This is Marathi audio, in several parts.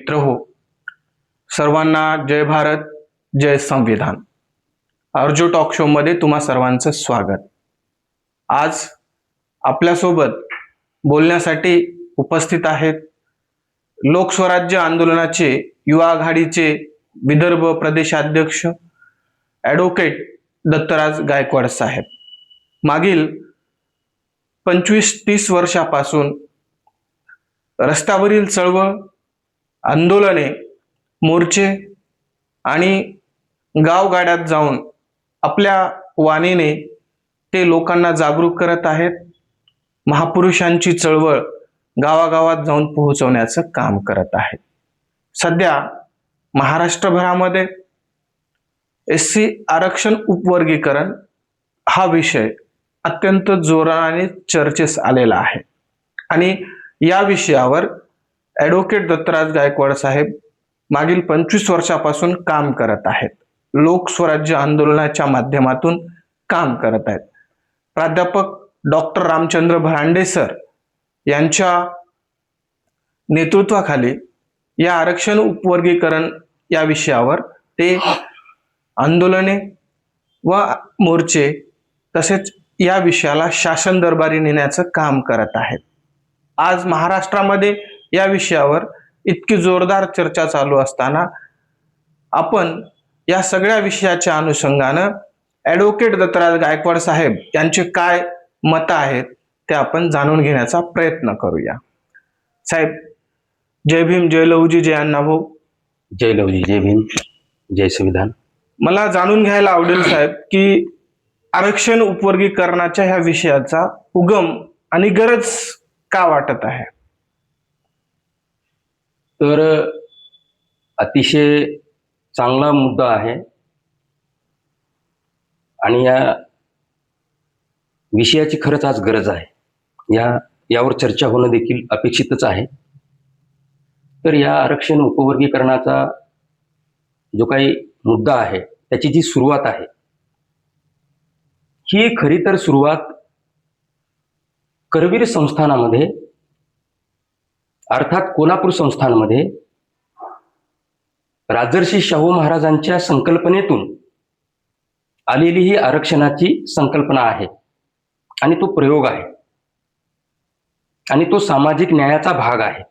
मित्र हो, सर्वांना जय भारत, जय संविधान. अर्जो टॉक शो मध्ये तुम्हा सर्वांचं स्वागत. आज आपल्यासोबत बोलण्यासाठी उपस्थित आहेत लोकस्वराज्य आंदोलनाचे युवा आघाडीचे विदर्भ प्रदेशाध्यक्ष ॲडव्होकेट दत्तराज गायकवाड साहेब. मागील 25-30 वर्षापासून रस्त्यावरील चळवळ, आंदोलने, मोर्चे आणि गावगाड्यात जाऊन आपल्या वाणीने ते लोकांना जागरूक करत आहेत. महापुरुषांची चळवळ गावागावात जाऊन पोहोचवण्याचं काम करत आहेत. सध्या महाराष्ट्रभरामध्ये SC आरक्षण उपवर्गीकरण हा विषय अत्यंत जोराने चर्चेस आलेला आहे आणि या विषयावर ॲडव्होकेट दत्तराज गायकवाड साहेब मागील 25 वर्षापासून काम करत आहेत. लोकस्वराज्य आंदोलनाच्या माध्यमातून काम करत आहेत. प्राध्यापक डॉक्टर रामचंद्र भरांडे सर यांच्या नेतृत्वाखाली या आरक्षण उपवर्गीकरण या विषयावर ते आंदोलने व मोर्चे तसेच या विषयाला शासन दरबारी नेण्याचं काम करत आहेत. आज महाराष्ट्रामध्ये या विषयावर इतकी जोरदार चर्चा चालू असताना आपण या सगळ्या विषयाच्या अनुषंगानं ॲडव्होकेट दत्तराज गायकवाड साहेब यांचे काय मत आहेत ते आपण जाणून घेण्याचा प्रयत्न करूया. साहेब, जय भीम, जय लहुजी, जय अण्णाभाऊ. जय लहुजी, जय भीम, जय संविधान. मला जाणून घ्यायला आवडेल साहेब की आरक्षण उपवर्गीकरणाच्या ह्या विषयाचा उगम आणि गरज का वाटत आहे? तर अतिशय चांगला मुद्दा आहे आणि या विषयाची खरंच आज गरज आहे. यावर चर्चा होणं देखील अपेक्षितच आहे. तर या आरक्षण उपवर्गीकरणाचा जो काही मुद्दा आहे त्याची जी सुरुवात आहे ही खरी तर सुरुवात करवीर संस्थानामध्ये अर्थात कोल्हापूर संस्थानमध्ये राजर्षी शाहू महाराजांच्या संकल्पनेतून आलेली ही आरक्षणाची संकल्पना आहे आणि तो प्रयोग आहे आणि तो सामाजिक न्यायाचा भाग आहे.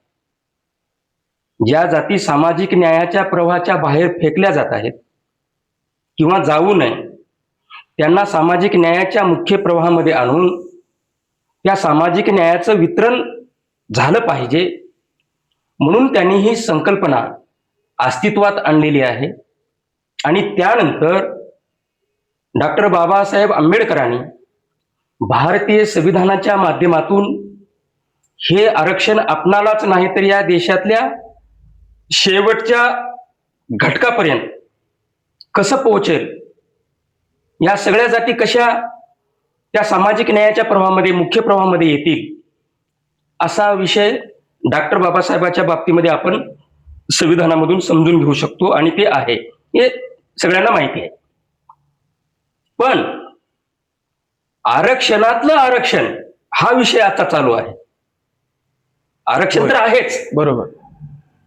ज्या जाती सामाजिक न्यायाच्या प्रवाहाच्या बाहेर फेकल्या जात आहेत किंवा जाऊ नये त्यांना सामाजिक न्यायाच्या मुख्य प्रवाहामध्ये आणून त्या सामाजिक न्यायाचं वितरण झालं पाहिजे म्हणून त्यांनी ही संकल्पना अस्तित्वात आणलेली आहे. आणि त्यानंतर डॉक्टर बाबासाहेब आंबेडकरांनी भारतीय संविधानाच्या माध्यमातून हे आरक्षण आपणालाच नाही तर या देशातल्या शेवटच्या घटकापर्यंत कसं पोहोचेल, या सगळ्या जाती कशा त्या सामाजिक न्यायाच्या प्रवाहामध्ये मुख्य प्रवाहामध्ये येतील असा विषय डॉक्टर बाबासाहेबांच्या बाबतीमध्ये आपण संविधानामधून समजून घेऊ शकतो आणि ते आहे हे सगळ्यांना माहिती आहे. पण आरक्षणातलं आरक्षण हा विषय आता चालू आहे. आरक्षण तर आहेच, बरोबर.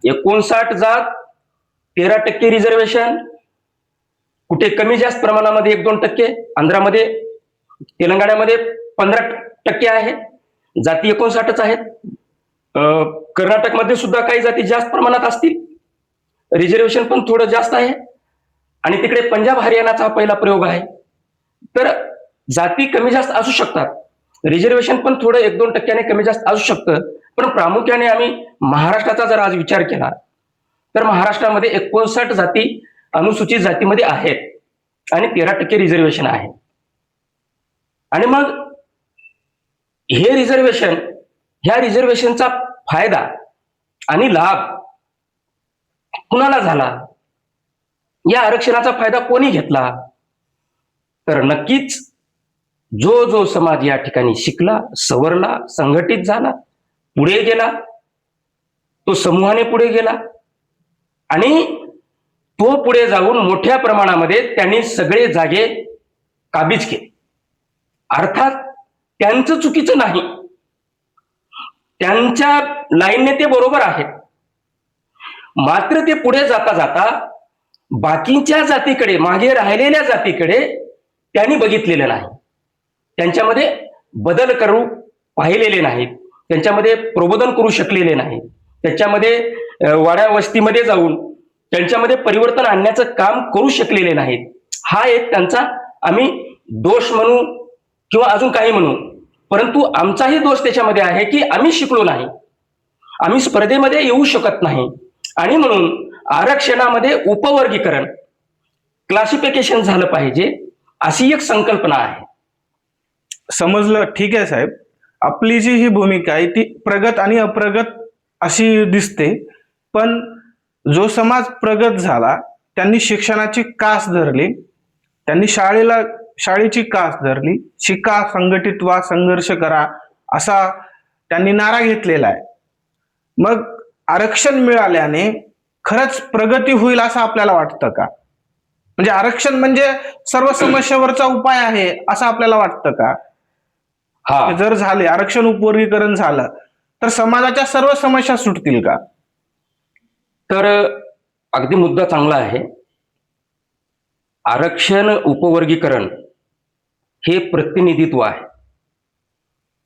59 जात, 13% रिझर्वेशन, कुठे कमी जास्त प्रमाणामध्ये 1-2%, आंध्रामध्ये तेलंगणामध्ये 15% आहे, जाती 59च आहेत. कर्नाटकमध्ये सुद्धा काही जाती जास्त प्रमाणात असतील, रिझर्वेशन पण थोडं जास्त आहे. आणि तिकडे पंजाब हरियाणाचा हा पहिला प्रयोग आहे. तर जाती कमी जास्त असू शकतात, रिझर्वेशन पण थोडं 1-2% कमी जास्त असू शकतं. पण प्रामुख्याने आम्ही महाराष्ट्राचा जर आज विचार केला तर महाराष्ट्रामध्ये 59 जाती अनुसूचित जातीमध्ये आहेत आणि 13% रिझर्वेशन आहे. आणि मग हे रिझर्वेशन, ह्या रिझर्वेशनचा फायदा आणि लाभ कुणाला झाला, या आरक्षणाचा फायदा कोणी घेतला? तर नक्कीच जो समाज या ठिकाणी शिकला, सवरला, संघटित झाला, पुढे गेला, तो समूहाने पुढे गेला आणि तो पुढे जाऊन मोठ्या प्रमाणामध्ये त्यांनी सगळे जागे काबीज केले. अर्थात त्यांचं चुकीचं नाही, त्यांच्या लाईनने ते बरोबर आहेत. मात्र ते पुढे जाता जाता बाकीच्या जातीकडे, मागे राहिलेल्या जातीकडे त्यांनी बघितलेलं नाही, त्यांच्यामध्ये बदल करू पाहिलेले नाहीत, त्यांच्यामध्ये प्रबोधन करू शकलेले नाहीत, त्याच्यामध्ये वाड्या वस्तीमध्ये जाऊन त्यांच्यामध्ये परिवर्तन आणण्याचं काम करू शकलेले नाहीत. हा एक त्यांचा आम्ही दोष म्हणू किंवा अजून काही म्हणू, परंतु आमचाही दोष त्याच्यामध्ये आहे की आम्ही शिकलो नाही, आम्ही स्पर्धेमध्ये येऊ शकत नाही. आणि म्हणून आरक्षणामध्ये उपवर्गीकरण, क्लासिफिकेशन झालं पाहिजे, अशी एक संकल्पना आहे. समजलं, ठीक आहे साहेब. आपली जी ही भूमिका आहे ती प्रगत आणि अप्रगत अशी दिसते, पण जो समाज प्रगत झाला त्यांनी शिक्षणाची कास धरली, त्यांनी शाळेची कास धरली, शिका, संघटित व्हा, संघर्ष करा असा त्यांनी नारा घेतलेला आहे. मग आरक्षण मिळाल्याने खरंच प्रगती होईल असं आपल्याला वाटतं का? म्हणजे आरक्षण म्हणजे सर्व समस्यावरचा उपाय आहे असं आपल्याला वाटतं का? हा, जर झाले, आरक्षण उपवर्गीकरण झालं तर समाजाच्या सर्व समस्या सुटतील का? तर अगदी मुद्दा चांगला आहे. आरक्षण उपवर्गीकरण हे प्रतिनिधित्व आहे.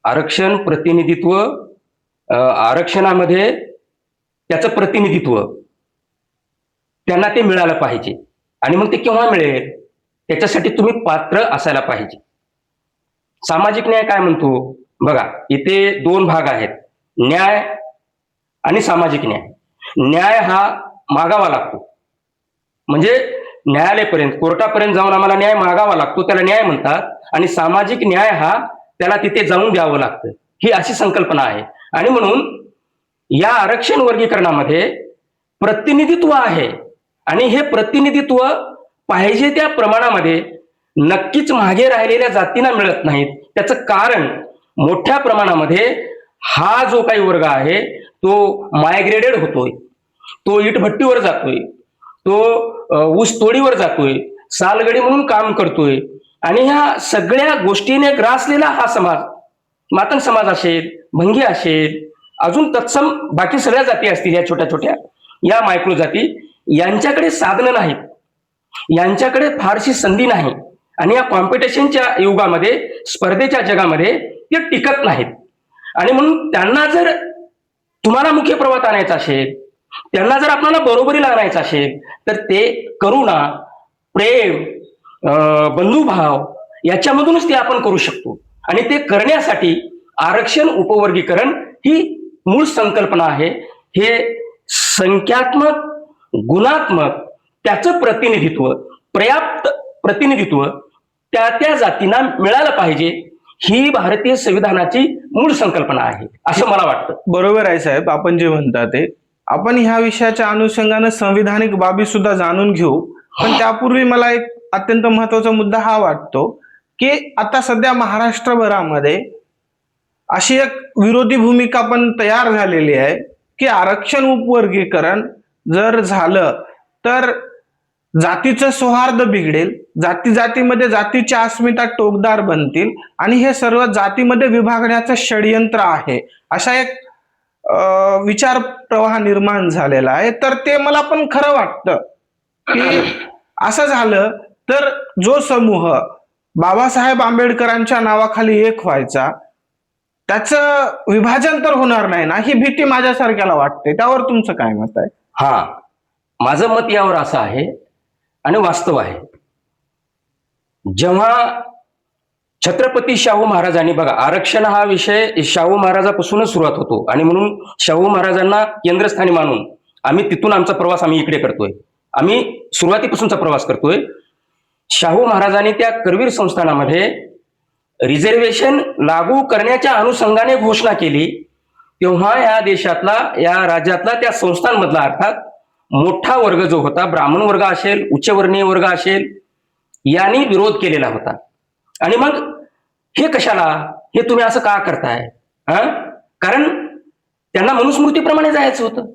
आरक्षण प्रतिनिधित्व, आरक्षणामध्ये त्याचं प्रतिनिधित्व त्यांना ते मिळालं पाहिजे. आणि मग ते केव्हा मिळेल? त्याच्यासाठी तुम्ही पात्र असायला पाहिजे. सामाजिक न्याय काय म्हणतो बघा, इथे दोन भाग आहेत, न्याय आणि सामाजिक न्याय. न्याय हा मागावा लागतो, म्हणजे न्यायालयापर्यंत, कोर्टापर्यंत जाऊन आम्हाला न्याय मागावा लागतो, त्याला न्याय म्हणतात. आणि सामाजिक न्याय हा त्याला तिथे जाऊन द्यावं लागतं, ही अशी संकल्पना आहे. आणि म्हणून या आरक्षण वर्गीकरणामध्ये प्रतिनिधित्व आहे, आणि हे प्रतिनिधित्व पाहिजे त्या प्रमाणामध्ये नक्कीच मागे राहिलेल्या जातींना मिळत नाहीत. त्याचं कारण मोठ्या प्रमाणामध्ये हा जो काही वर्ग आहे तो मायग्रेडेड होतोय, तो इटभट्टीवर जातोय, तो ऊस तोडीवर जातोय, सालगडी म्हणून काम करतोय. आणि ह्या सगळ्या गोष्टीने ग्रासलेला हा समाज, मातंग समाज असेल, भंगी असेल, अजून तत्सम बाकी सगळ्या जाती असतील, या छोट्या छोट्या या मायक्रो जाती, यांच्याकडे साधनं नाहीत, यांच्याकडे फारशी संधी नाही. आणि या कॉम्पिटिशनच्या युगामध्ये, स्पर्धेच्या जगामध्ये ते टिकत नाहीत. आणि म्हणून त्यांना जर तुम्हाला मुख्य प्रवाहात आणायचं असेल, त्यांना जर आपल्याला बरोबरीला आणायचं असेल, तर ते करुणा, प्रेम, बंधुभाव याच्यामधूनच ते आपण करू शकतो. आणि ते करण्यासाठी आरक्षण उपवर्गीकरण ही मूळ संकल्पना आहे. हे संख्यात्मक, गुणात्मक त्याचं प्रतिनिधित्व, पर्याप्त प्रतिनिधित्व त्या त्या जातींना मिळालं पाहिजे, ही भारतीय संविधानाची मूळ संकल्पना आहे असं मला वाटतं. बरोबर आहे साहेब, आपण जे म्हणता ते. आपण ह्या विषयाच्या अनुषंगानं संविधानिक बाबी सुद्धा जाणून घेऊ, पण त्यापूर्वी मला एक अत्यंत महत्वाचा मुद्दा हा वाटतो की आता सध्या महाराष्ट्रभरामध्ये अशी एक विरोधी भूमिका पण तयार झालेली आहे की आरक्षण उपवर्गीकरण जर झालं तर जातीचं सौहार्द बिघडेल, जाती जातीमध्ये जातीच्या अस्मिता टोकदार बनतील आणि हे सर्व जातीमध्ये विभागण्याचं षडयंत्र आहे, अशा एक विचार प्रवाह निर्माण झालेला आहे. तर ते मला पण खरं वाटतं की असं झालं तर जो समूह बाबासाहेब आंबेडकरांच्या नावाखाली एक व्हायचा, त्याचं विभाजन तर होणार नाही ना, ही भीती माझ्यासारख्याला वाटते. त्यावर तुमचं काय मत आहे? हा, माझं मत यावर असं आहे आणि वास्तव आहे. जेव्हा छत्रपती शाहू महाराजांनी, बघा आरक्षण हा विषय शाहू महाराजापासूनच सुरुवात होतो, आणि म्हणून शाहू महाराजांना केंद्रस्थानी मानून आम्ही तिथून आमचा प्रवास आम्ही इकडे करतोय, आम्ही सुरुवातीपासूनचा प्रवास करतोय. शाहू महाराजांनी त्या करवीर संस्थानामध्ये रिझर्वेशन लागू करण्याच्या अनुषंगाने घोषणा केली, तेव्हा या देशातला, या राज्यातला, त्या संस्थांमधला अर्थात मोठा वर्ग जो होता, ब्राह्मण वर्ग असेल, उच्चवर्णीय वर्ग असेल, यांनी विरोध केलेला होता. आणि मग हे कशाला, हे तुम्ही असं का करताय? कारण त्यांना मनुस्मृतीप्रमाणे जायचं होतं,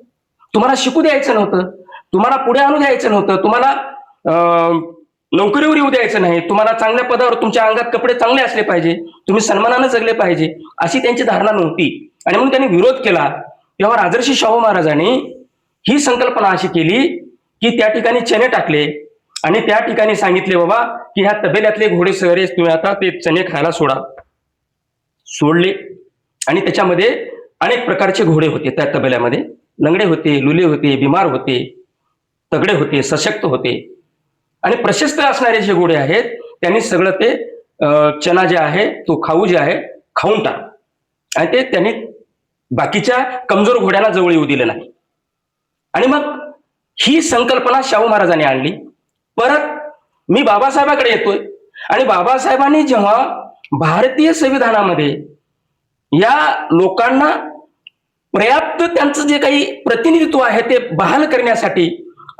तुम्हाला शिकू द्यायचं नव्हतं, तुम्हाला पुढे आणू द्यायचं नव्हतं, तुम्हाला नोकरीवर येऊ द्यायचं नाही, तुम्हाला चांगल्या पदावर, तुमच्या अंगात कपडे चांगले असले पाहिजे, तुम्ही सन्मानानं जगले पाहिजे, अशी त्यांची धारणा नव्हती. आणि म्हणून त्यांनी विरोध केला. तेव्हा राजर्षी शाहू महाराजांनी ही संकल्पना अशी केली की त्या ठिकाणी चणे टाकले आणि त्या ठिकाणी सांगितले बाबा की ह्या तबेल्यातले घोडे सगळे तुम्ही आता ते चणे खायला सोडले आणि त्याच्यामध्ये अनेक प्रकारचे घोडे होते त्या तबेल्यामध्ये. लंगडे होते, लुले होते, बिमार होते, तगडे होते, सशक्त होते आणि प्रशस्त असणारे जे घोडे आहेत त्यांनी सगळं ते चना जे आहे तो खाऊ जे आहे खाऊन टाक आणि ते त्यांनी बाकीच्या कमजोर घोड्याला जवळ येऊ दिलं नाही. आणि मग ही संकल्पना शाहू महाराजांनी आणली. परत मी बाबासाहेबांकडे येतोय आणि बाबासाहेबांनी जेव्हा भारतीय संविधानामध्ये या लोकांना पर्याप्त त्यांचं जे काही प्रतिनिधित्व आहे ते बहाल करण्यासाठी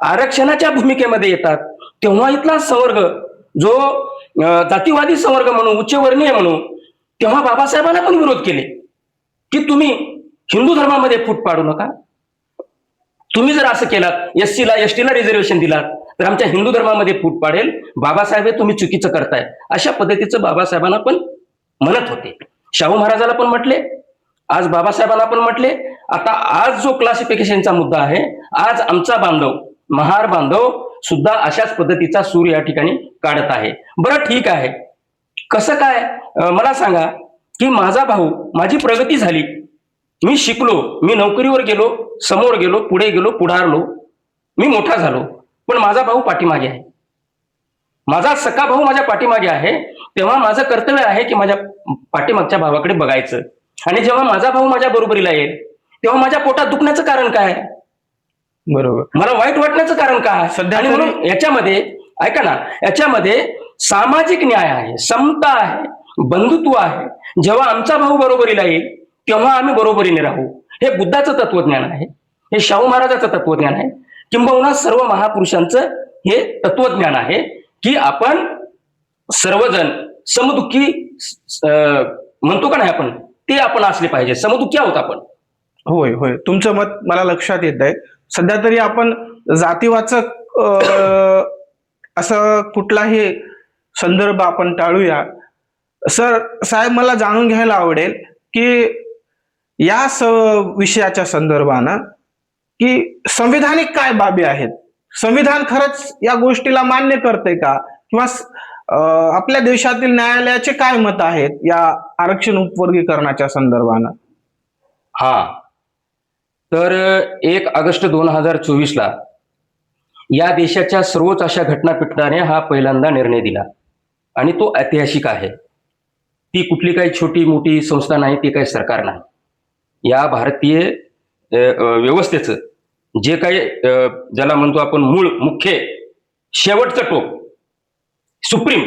आरक्षणाच्या भूमिकेमध्ये येतात, तेव्हा इथला संवर्ग जो जातीवादी संवर्ग म्हणून उच्चवर्णीय म्हणून तेव्हा बाबासाहेबांना पण विरोध केले की तुम्ही हिंदू धर्मामध्ये फूट पाडू नका. तुम्ही जर असं केलात एससीला एसटीला रिझर्वेशन दिलात तर आमच्या हिंदू धर्मामध्ये फूट पाडेल. बाबासाहेब हे तुम्ही चुकीचं करताय अशा पद्धतीचं बाबासाहेबांना पण म्हणत होते. शाहू महाराजाला पण म्हटले, आज बाबासाहेबांना पण म्हटले. आता आज जो क्लासिफिकेशनचा मुद्दा आहे, आज आमचा बांधव महार बांधव सुद्धा अशाच पद्धतीचा सूर या ठिकाणी काढत आहे. बरं ठीक आहे, कसं काय मला सांगा की माझा भाऊ, माझी प्रगती झाली, मी शिकलो, मी नोकरीवर गेलो, समोर गेलो, पुढे गेलो, पुढारलो, मी मोठा झालो, पण माझा भाऊ पाठीमागे आहे, माझा सखा भाऊ माझ्या पाठीमागे आहे. तेव्हा माझं कर्तव्य आहे की माझ्या पाठीमागच्या भावाकडे बघायचं. आणि जेव्हा माझा भाऊ माझ्या बरोबरीला येईल तेव्हा माझ्या पोटात दुखण्याचं कारण काय, बरोबर, मला वाईट वाटण्याचं कारण काय सध्या. आणि म्हणून याच्यामध्ये ऐका ना, याच्यामध्ये सामाजिक न्याय आहे, समता आहे, बंधुत्व आहे. जेव्हा आमचा भाऊ बरोबरीला येईल तेव्हा आम्ही बरोबरीने राहू. हे बुद्धाचं तत्वज्ञान आहे, हे शाहू महाराजाचं तत्वज्ञान आहे, किंबहुना सर्व महापुरुषांचं हे तत्वज्ञान आहे की आपण सर्वजण समदुःखी म्हणतो का नाही आपण, ते आपण असले पाहिजे. समदुःखी आहोत आपण. होय होय, तुमचं मत मला लक्षात येत आहे. सध्या तरी आपण जातीवाचक असं कुठलाही संदर्भ आपण टाळूया. सर साहेब, मला जाणून घ्यायला आवडेल की या विषयाच्या संदर्भानं की संविधानिक काय बाबी आहेत, संविधान खरंच या गोष्टीला मान्य करते का, किंवा आपल्या देशातील न्यायालयाचे काय मत आहेत या आरक्षण उपवर्गीकरणाच्या संदर्भानं? हा, तर 1 ऑगस्ट 2024 या देशाच्या सर्वोच्च अशा घटनापीठाने हा पहिल्यांदा निर्णय दिला आणि तो ऐतिहासिक आहे. ती कुठली काही छोटी मोठी संस्था नाही, ती काही सरकार नाही. या भारतीय व्यवस्थेचं जे काही ज्याला म्हणतो आपण मूळ, मुख्य, शेवटचं टोक, सुप्रीम,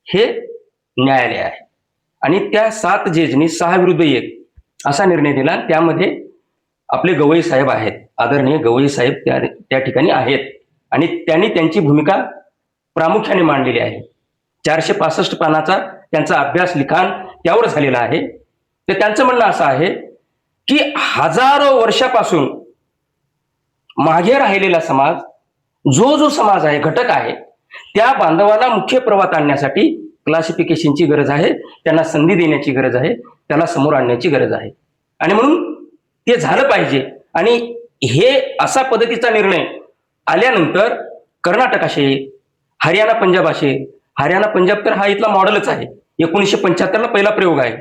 हे न्यायालय आहे. आणि त्या 7 जजनी 6 विरुद्ध 1 असा निर्णय दिला. त्यामध्ये आपले गवई साहेब आहेत, आदरणीय गवई साहेब त्या ठिकाणी आहेत आणि त्यांनी त्यांची भूमिका प्रामुख्याने मांडलेली आहे. 465 पानाचा त्यांचा अभ्यास लिखाण त्यावर झालेला आहे. तर त्यांचं म्हणणं असं आहे की हजारो वर्षापासून मागे राहिलेला समाज, जो समाज आहे, घटक आहे, त्या बांधवाला मुख्य प्रवाहात आणण्यासाठी क्लासिफिकेशनची गरज आहे, त्यांना संधी देण्याची गरज आहे, त्याला समोर आणण्याची गरज आहे. आणि म्हणून ते झालं पाहिजे. आणि हे असा पद्धतीचा निर्णय आल्यानंतर कर्नाटक असेल, हरियाणा पंजाब असेल, हरियाणा पंजाब तर हा इथला मॉडेलच आहे, 1975 पहिला प्रयोग आहे.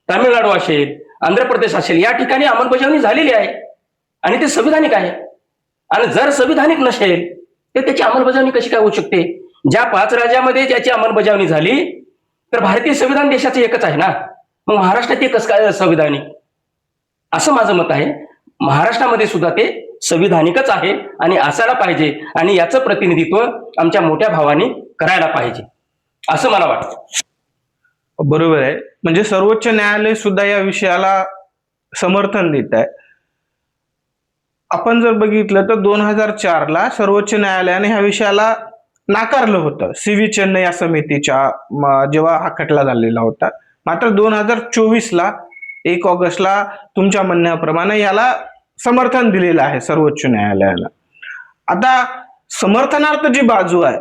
तामिळनाडू असेल, आंध्र प्रदेश असेल, या ठिकाणी अंमलबजावणी झालेली आहे आणि ते संविधानिक आहे. आणि जर संविधानिक नसेल तर त्याची अंमलबजावणी कशी काय होऊ शकते? ज्या 5 राज्यामध्ये ज्याची अंमलबजावणी झाली तर भारतीय संविधान देशाचं एकच आहे ना, मग महाराष्ट्रात कसं काय संविधानिक? असं माझं मत आहे. महाराष्ट्रामध्ये सुद्धा ते संविधानिकच आहे आणि असायला पाहिजे आणि याचं प्रतिनिधित्व आमच्या मोठ्या भावांनी करायला पाहिजे असं मला वाटतं. बरोबर आहे, म्हणजे सर्वोच्च न्यायालय सुद्धा या विषयाला समर्थन देत आहे. आपण जर बघितलं तर 2004 सर्वोच्च न्यायालयाने ह्या विषयाला नाकारलं होतं, सी.व्ही. चेन्नई या समितीच्या जेव्हा हा खटला झालेला होता. मात्र 2024 1 ऑगस्टला तुमच्या म्हणण्याप्रमाणे याला समर्थन दिलेलं आहे सर्वोच्च न्यायालयाला. आता समर्थनार्थ जी बाजू आहे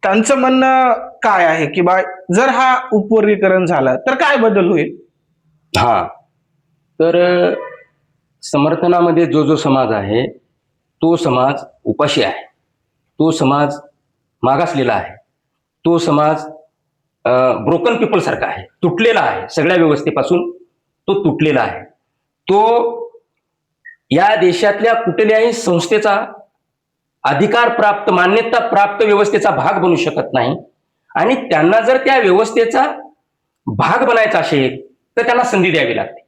त्यांचं म्हणणं काय आहे की बा जर हा उपवर्गीकरण झालं तर काय बदल होईल? हा, तर समर्थनामध्ये जो समाज आहे तो समाज उपाशी आहे, तो समाज मागासलेला आहे, तो समाज ब्रोकन पीपल सारखा आहे, तुटलेला आहे, सगळ्या व्यवस्थेपासून तो तुटलेला आहे. तो या देशातल्या कुठल्याही संस्थेचा अधिकार प्राप्त, मान्यता प्राप्त व्यवस्थेचा भाग बनू शकत नाही. आणि त्यांना जर त्या व्यवस्थेचा भाग बनायचा असेल तर त्यांना संधी द्यावी लागते.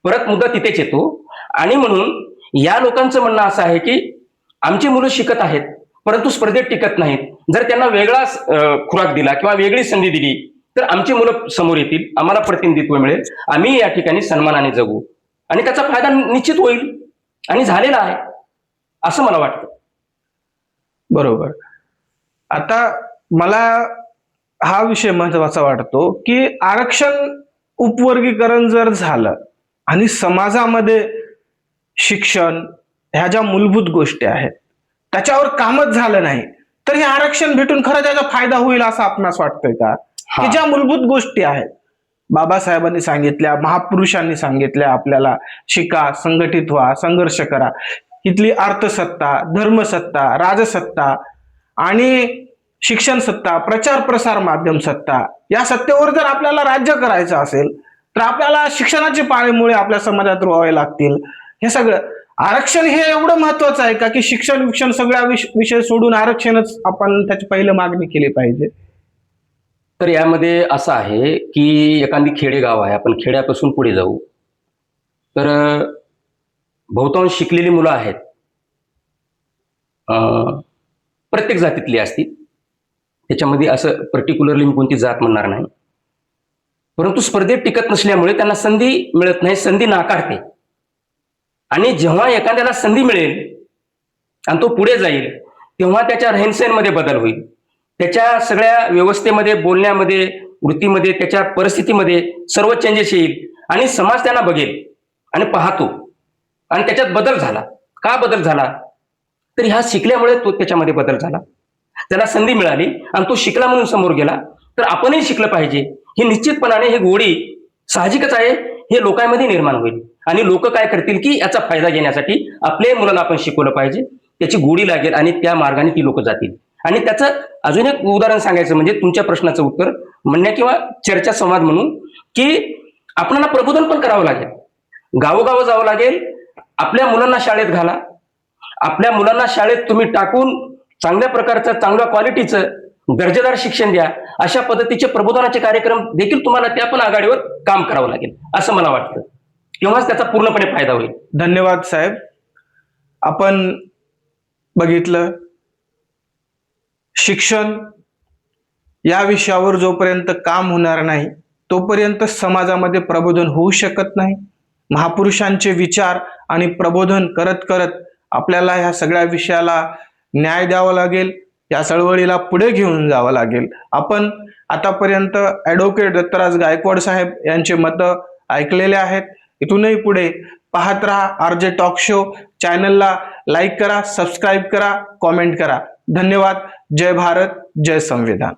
परत मुद्दा तिथेच येतो. आणि म्हणून या लोकांचं म्हणणं असं आहे की आमची मुलं शिकत आहेत परंतु स्पर्धेत टिकत नाहीत. जर त्यांना वेगळा खुराक दिला किंवा वेगळी संधी दिली तर आमची मुलं समोर येतील, आम्हाला प्रतिनिधित्व मिळेल, आम्ही या ठिकाणी सन्मानाने जगू आणि त्याचा फायदा निश्चित होईल आणि झालेला आहे असं मला वाटतं. बरोबर. आता मला हा विषय महत्वाचा वाटतो की आरक्षण उपवर्गीकरण जर झालं आणि समाजामध्ये शिक्षण ह्या ज्या मूलभूत गोष्टी आहेत त्याच्यावर कामच झालं नाही तर हे आरक्षण भेटून खरं त्याचा फायदा होईल असं आपणास वाटतंय का? की ज्या मूलभूत गोष्टी आहेत बाबासाहेबांनी सांगितल्या, महापुरुषांनी सांगितल्या, आपल्याला शिका, संघटित व्हा, संघर्ष करा, इथली अर्थसत्ता, धर्मसत्ता, राजसत्ता आणि शिक्षण सत्ता, प्रचार प्रसार माध्यम सत्ता, या सत्तेवर जर आपल्याला राज्य करायचं असेल तर आपल्याला शिक्षणाचे पाळेमुळे आपल्या समाजात रोवावे लागतील. हे सगळं आरक्षण हे एवढं महत्वाचं आहे का की शिक्षण सगळ्या विषय सोडून आरक्षणच आपण त्याची पहिली मागणी केली पाहिजे? तर यामध्ये असं आहे की एखादी खेडेगाव आहे, आपण खेड्यापासून पुढे जाऊ तर बहुतांश शिकलेली मुलं आहेत, प्रत्येक जातीतली असतील, त्याच्यामध्ये असं पर्टिक्युलरली मी कोणती जात म्हणणार नाही, परंतु स्पर्धेत टिकत नसल्यामुळे त्यांना संधी मिळत नाही, संधी नाकारते. आणि जेव्हा एखाद्याला संधी मिळेल आणि तो पुढे जाईल तेव्हा त्याच्या रहनसहनमध्ये बदल होईल, त्याच्या सगळ्या व्यवस्थेमध्ये, बोलण्यामध्ये, वृत्तीमध्ये, त्याच्या परिस्थितीमध्ये सर्व चेंजेस येईल आणि समाज त्यांना बघेल आणि पाहतो आणि त्याच्यात बदल झाला. का बदल झाला? तर ह्या शिकल्यामुळे तो त्याच्यामध्ये बदल झाला, त्याला संधी मिळाली आणि तो शिकला म्हणून समोर गेला. तर आपणही शिकलं पाहिजे हे निश्चितपणाने, हे गोडी साहजिकच आहे, हे लोकांमध्ये निर्माण होईल आणि लोक काय करतील की याचा फायदा घेण्यासाठी आपल्या मुलांना आपण शिकवलं पाहिजे, त्याची गोडी लागेल आणि त्या मार्गाने ती लोक जातील. आणि त्याचं अजून एक उदाहरण सांगायचं म्हणजे तुमच्या प्रश्नाचं उत्तर म्हणण्या किंवा चर्चा संवाद म्हणून की आपल्याला प्रबोधन पण करावं लागेल, गावोगाव जावं लागेल, आपल्या मुलांना शाळेत घाला, आपल्या मुलांना शाळेत तुम्ही टाकून चांगल्या प्रकारचं, चांगल्या क्वालिटीचं दर्जेदार शिक्षण द्या. अशा पद्धतीचे प्रबोधनाचे कार्यक्रम देखील तुम्हाला त्या पण आघाडीवर काम करावं लागेल असं मला वाटतं, तेव्हाच त्याचा पूर्णपणे फायदा होईल. धन्यवाद साहेब. आपण बघितलं शिक्षण या विषयावर जोपर्यंत काम होणार नाही तोपर्यंत समाजामध्ये प्रबोधन होऊ शकत नाही. महापुरुषांचे विचार आणि प्रबोधन करत करत आपल्याला ह्या सगळ्या विषयाला न्याय द्यावा लागेल, या चळवळीला पुढे घेऊन जावं लागेल. आपण आतापर्यंत ॲडव्होकेट दत्तराज गायकवाड साहेब यांचे मतं ऐकलेले आहेत. इथूनही पुढे पाहत रहा RJ टॉक शो. चॅनलला लाईक करा, सबस्क्राईब करा, कॉमेंट करा. धन्यवाद. जय भारत, जय संविधान.